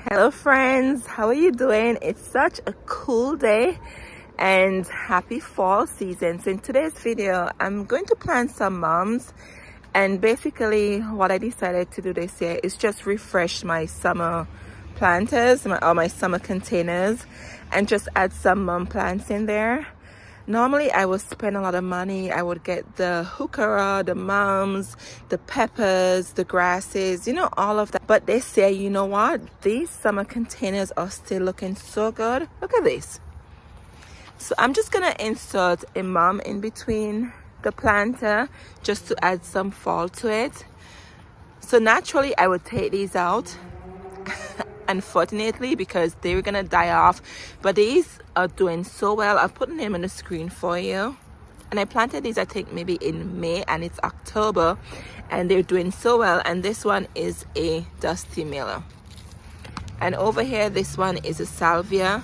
Hello friends, how are you doing? It's such a cool day and happy fall season. So in today's video I'm going to plant some mums, and basically what I decided to do this year is just refresh my summer planters or my summer containers and just add some mum plants in there. Normally I would spend a lot of money. I would get the heuchera, the mums, the peppers, the grasses, all of that. But this year, you know what? These summer containers are still looking so good. Look at this. So I'm just gonna insert a mum in between the planter just to add some fall to it. So naturally I would take these out unfortunately, because they were gonna die off, but these are doing so well. I'll put the name on the screen for you. And I planted these I think maybe in May, and it's October, and they're doing so well. And this one is a dusty miller, and over here this one is a salvia.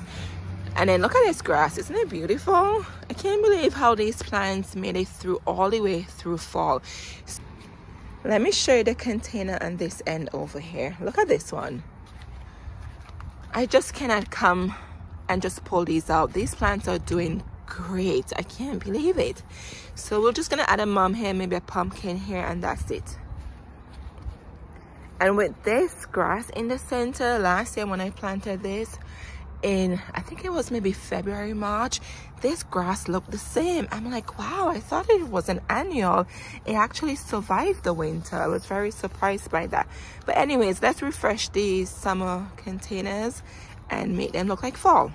And then look at this grass, isn't it beautiful? I can't believe how these plants made it through all the way through fall. Let me show you the container on this end over here. Look at this one. I just cannot come and just pull these out. These plants are doing great. I can't believe it. So we're just gonna add a mum here, maybe a pumpkin here, and that's it. And with this grass in the center, last year when I planted this in, I think it was maybe February, March, this grass looked the same. I'm like, wow, I thought it was an annual. It actually survived the winter. I was very surprised by that. But anyways, let's refresh these summer containers and make them look like fall.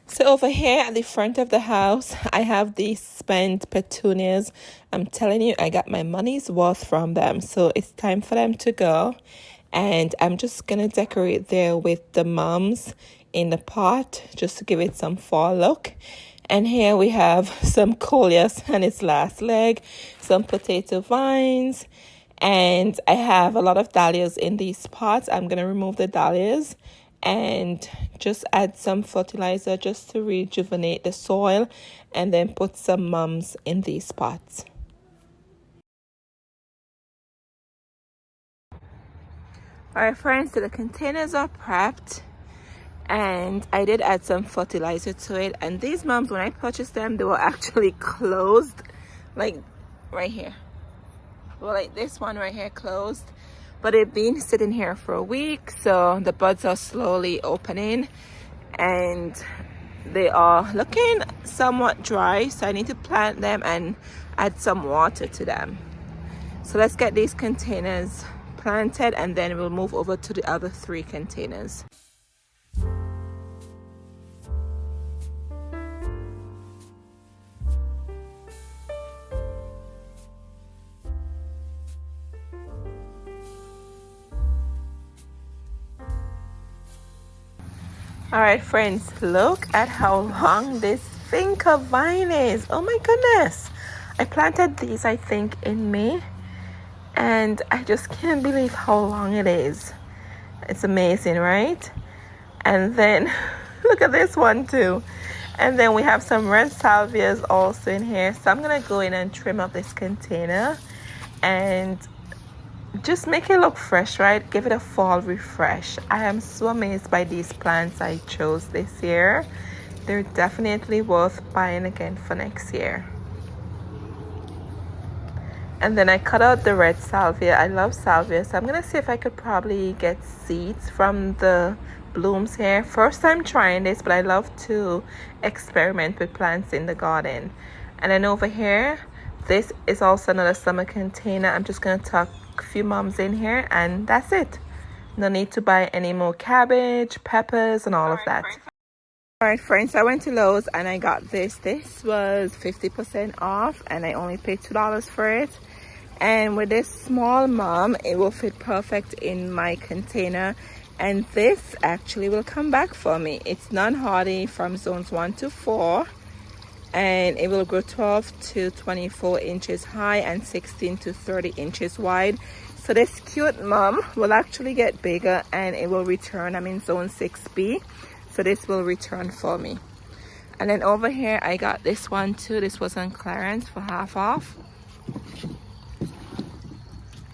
So over here at the front of the house, I have these spent petunias. I'm telling you, I got my money's worth from them. So it's time for them to go. And I'm just gonna decorate there with the mums in the pot just to give it some fall look. And here we have some coleus on its last leg, some potato vines, and I have a lot of dahlias in these pots. I'm gonna remove the dahlias and just add some fertilizer just to rejuvenate the soil, and then put some mums in these pots. Alright friends, so the containers are prepped, and I did add some fertilizer to it. And these mums, when I purchased them, they were actually closed, like right here. Well, like this one right here closed, but they've been sitting here for a week, so the buds are slowly opening and they are looking somewhat dry, so I need to plant them and add some water to them. So let's get these containers planted, and then we'll move over to the other 3 containers. All right friends, look at how long this finca vine is. Oh my goodness, I planted these I think in May, and I just can't believe how long it is. It's amazing, right? And then look at this one too. And then we have some red salvias also in here. So I'm gonna go in and trim up this container and just make it look fresh, right? Give it a fall refresh. I am so amazed by these plants I chose this year. They're definitely worth buying again for next year. And then I cut out the red salvia. I love salvia, so I'm gonna see if I could probably get seeds from the blooms here. First time trying this, but I love to experiment with plants in the garden. And then over here, this is also another summer container. I'm just gonna tuck a few mums in here, and that's it. No need to buy any more cabbage, peppers, and all of that. All right friends, I went to Lowe's and I got this. This was 50% off, and I only paid $2 for it. And with this small mum, it will fit perfect in my container, and this actually will come back for me. It's non-hardy from zones 1 to 4, and it will grow 12 to 24 inches high and 16 to 30 inches wide. So this cute mum will actually get bigger, and it will return. I'm in zone 6B, so this will return for me. And then over here I got this one too. This was on clearance for half off.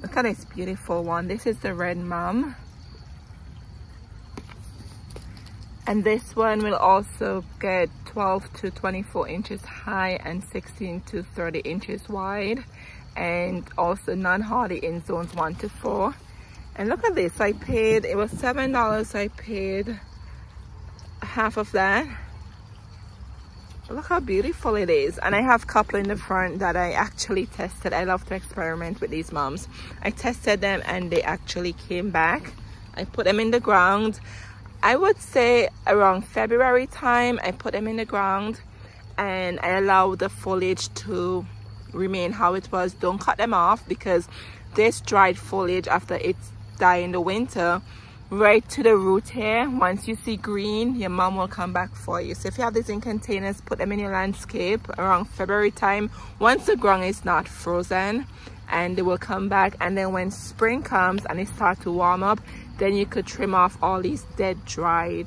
Look at this beautiful one. This is the red mum. And this one will also get 12 to 24 inches high and 16 to 30 inches wide, and also non-hardy in zones 1 to 4. And look at this, I paid, it was $7, I paid half of that. Look how beautiful it is. And I have a couple in the front that I actually tested. I love to experiment with these mums. I tested them and they actually came back. I put them in the ground, I would say around February time. I put them in the ground and I allow the foliage to remain how it was. Don't cut them off, because this dried foliage, after it's died in the winter, right to the root here, once you see green, your mom will come back for you. So if you have these in containers, put them in your landscape around February time, once the ground is not frozen, and they will come back. And then when spring comes and it starts to warm up, then you could trim off all these dead dried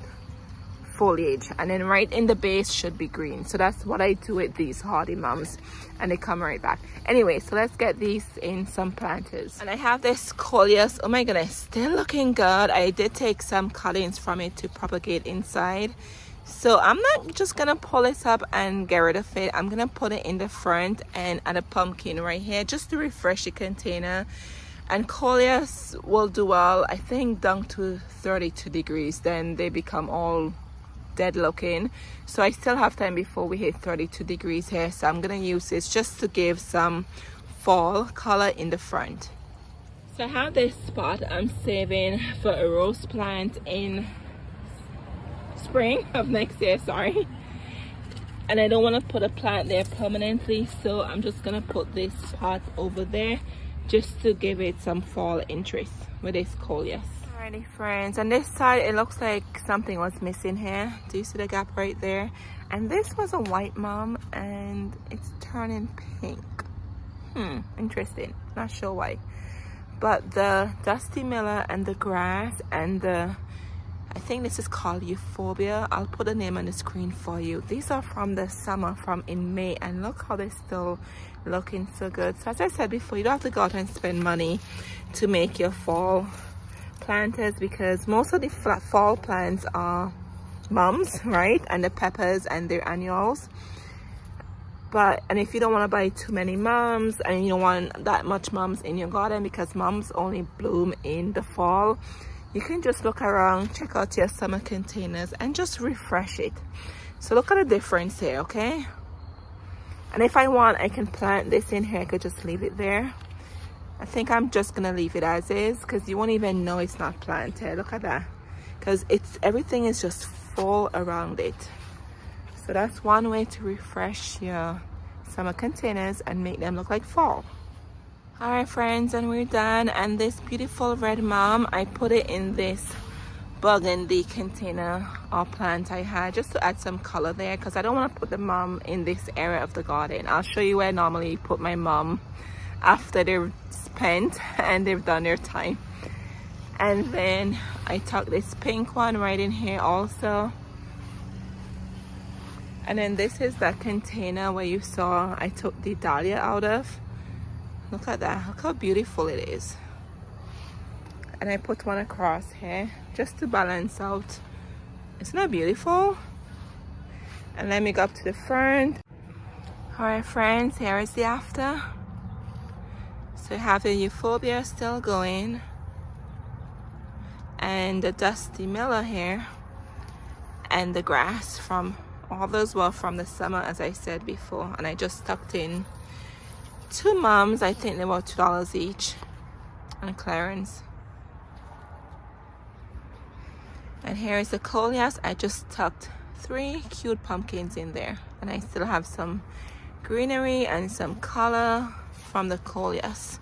foliage, and then right in the base should be green. So that's what I do with these hardy mums, and they come right back. Anyway, so let's get these in some planters. And I have this coleus. Oh my goodness, still looking good. I did take some cuttings from it to propagate inside, so I'm not just gonna pull this up and get rid of it. I'm gonna put it in the front and add a pumpkin right here just to refresh the container. And coleus will do well, I think, down to 32 degrees, then they become all dead looking. So I still have time before we hit 32 degrees here, so I'm gonna use this just to give some fall color in the front. So I have this spot I'm saving for a rose plant in spring of next year, sorry. And I don't want to put a plant there permanently, so I'm just gonna put this pot over there just to give it some fall interest with this coleus. Alrighty friends, on this side it looks like something was missing here. Do you see the gap right there? And this was a white mom and it's turning pink. Interesting, not sure why. But the dusty miller and the grass and the, I think this is called euphorbia, I'll put the name on the screen for you. These are from the summer, from in May, and look how they're still looking so good. So as I said before, you don't have to go out and spend money to make your fall planters, because most of the fall plants are mums, right? And the peppers and their annuals. And if you don't want to buy too many mums and you don't want that much mums in your garden, because mums only bloom in the fall, you can just look around, check out your summer containers and just refresh it. So look at the difference here, okay? And if I want, I can plant this in here. I could just leave it there. I think I'm just gonna leave it as is, because you won't even know it's not planted. Look at that, because everything is just full around it. So that's one way to refresh your summer containers and make them look like fall. All right friends, and we're done. And this beautiful red mom, I put it in this burgundy container or plant I had, just to add some color there, because I don't want to put the mom in this area of the garden. I'll show you where I normally put my mom after they're spent and they've done their time. And then I tuck this pink one right in here also. And then this is that container where you saw I took the dahlia out of. Look at that, look how beautiful it is. And I put one across here just to balance out. Isn't that beautiful? And let me go up to the front. All right friends, here is the after. So you have the euphorbia still going, and the dusty miller here, and the grass from all those were from the summer, as I said before. And I just tucked in 2 mums. I think they were $2 each on clearance. And here is the coleus. I just tucked 3 cute pumpkins in there, and I still have some greenery and some color from the coleus.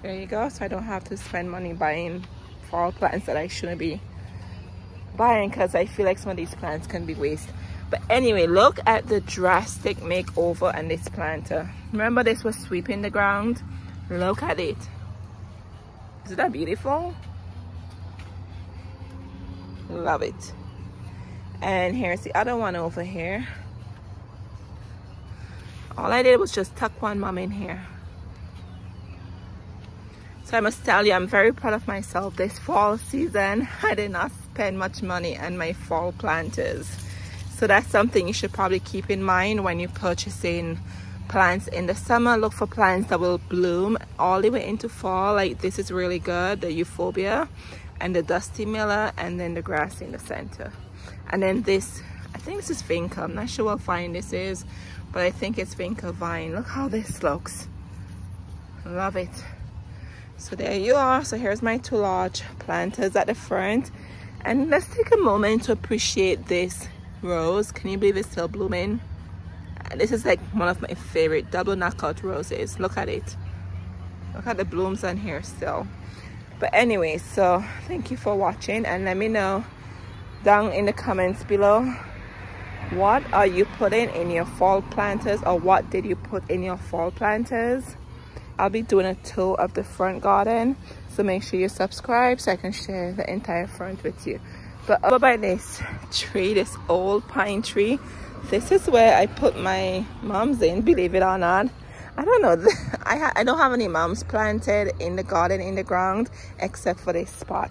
There you go. So I don't have to spend money buying fall plants that I shouldn't be buying, because I feel like some of these plants can be waste. But anyway, look at the drastic makeover on this planter. Remember, this was sweeping the ground. Look at it. Isn't that beautiful? Love it. And here's the other one over here. All I did was just tuck one mom in here. So I must tell you, I'm very proud of myself. This fall season, I did not spend much money on my fall planters. So that's something you should probably keep in mind when you're purchasing plants in the summer. Look for plants that will bloom all the way into fall. Like this is really good, the euphorbia and the dusty miller, and then the grass in the center. And then this, I think this is vinca. I'm not sure what vine this is, but I think it's vinca vine. Look how this looks. Love it. So there you are. So here's my 2 large planters at the front, and let's take a moment to appreciate this rose. Can you believe it's still blooming? This is like one of my favorite double knockout roses. Look at it. Look at the blooms on here still. But anyway, so thank you for watching, and let me know down in the comments below, what are you putting in your fall planters, or what did you put in your fall planters? I'll be doing a tour of the front garden, so make sure you subscribe so I can share the entire front with you. But over by this tree, this old pine tree, this is where I put my mums in, believe it or not. I don't know, I don't have any mums planted in the garden, in the ground, except for this spot.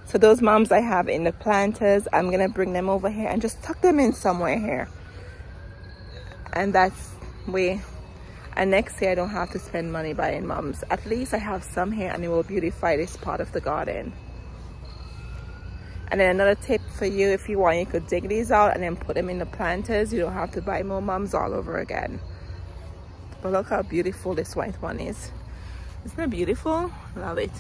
So those mums I have in the planters, I'm gonna bring them over here and just tuck them in somewhere here. And that's way, and next year I don't have to spend money buying mums. At least I have some here, and it will beautify this part of the garden. And then another tip for you, if you want, you could dig these out and then put them in the planters. You don't have to buy more mums all over again. But look how beautiful this white one is. Isn't it beautiful? Love it.